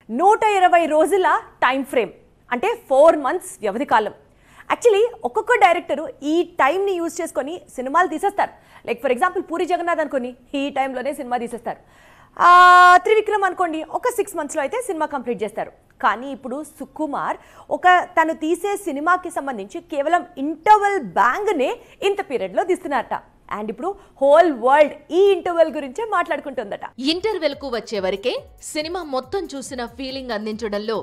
120 రోజుల time frame అంటే 4 months వ్యవధి కాలం. యాక్చువల్లీ ఒక్కొక్క డైరెక్టరు ఈ టైంని యూజ్ చేసుకొని సినిమాలు తీసేస్తారు. Like for example Puri Jagannadh అనుకోని ఈ టైంలోనే సినిమా తీసేస్తారు. త్రివిక్రమ్ అనుకోండి ఒక 6 monthsలో అయితే సినిమా కంప్లీట్ చేస్తారు. కానీ ఇప్పుడు సుకుమార్ తను తీసే సినిమాకి సంబంధించి కేవలం ఇంటర్వెల్ బ్యాంగ్నే ఇంత పీరియడ్లో తీస్తున్నారట. అండ్ ఇప్పుడు హోల్ వరల్డ్ ఈ ఇంటర్వెల్ గురించే మాట్లాడుకుంటుందట. ఇంటర్వెల్ కు వచ్చే వరకే సినిమా మొత్తం చూసిన ఫీలింగ్ అందించడంలో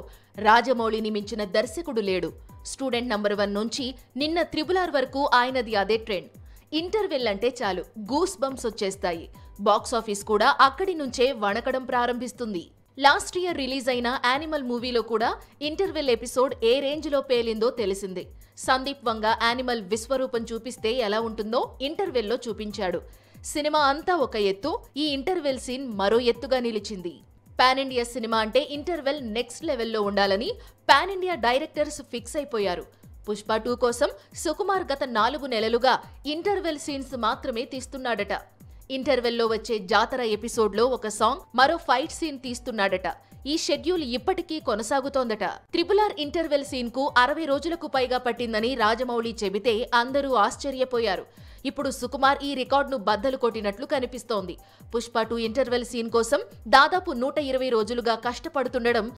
రాజమౌళిని మించిన దర్శకుడు లేడు. స్టూడెంట్ నంబర్ 1 నుంచి నిన్న RRR వరకు ఆయనది అదే ట్రెండ్. ఇంటర్వెల్ అంటే చాలు గూస్ బంప్స్ వచ్చేస్తాయి. బాక్సాఫీస్ కూడా అక్కడి నుంచే వణకడం ప్రారంభిస్తుంది. లాస్ట్ ఇయర్ రిలీజ్ అయిన యానిమల్ మూవీలో కూడా ఇంటర్వెల్ ఎపిసోడ్ ఏ రేంజ్ లో పేలిందో తెలిసిందే. సందీప్ వంగ యానిమల్ విశ్వరూపం చూపిస్తే ఎలా ఉంటుందో ఇంటర్వెల్లో చూపించాడు. సినిమా అంతా ఒక ఎత్తు, ఈ ఇంటర్వెల్ సీన్ మరో ఎత్తుగా నిలిచింది. పాన్ ఇండియా సినిమా అంటే ఇంటర్వెల్ నెక్స్ట్ లెవెల్లో ఉండాలని పాన్ ఇండియా డైరెక్టర్స్ ఫిక్స్ అయిపోయారు. పుష్ప 2 కోసం సుకుమార్ గత 4 నెలలుగా ఇంటర్వెల్ సీన్స్ మాత్రమే తీస్తున్నాడట. ఇంటర్వెల్లో వచ్చే జాతర ఎపిసోడ్లో ఒక సాంగ్, మరో ఫైట్ సీన్ తీస్తున్నాడట. ఈ షెడ్యూల్ ఇప్పటికీ కొనసాగుతోందట. RRR ఇంటర్వెల్ సీన్ కు 60 రోజులకు పైగా పట్టిందని రాజమౌళి చెబితే అందరూ ఆశ్చర్యపోయారు. ఇప్పుడు సుకుమార్ ఈ రికార్డును బద్దలు కొట్టినట్లు కనిపిస్తోంది. పుష్ప 2 ఇంటర్వెల్ సీన్ కోసం దాదాపు 120 రోజులుగా కష్టపడుతుండడం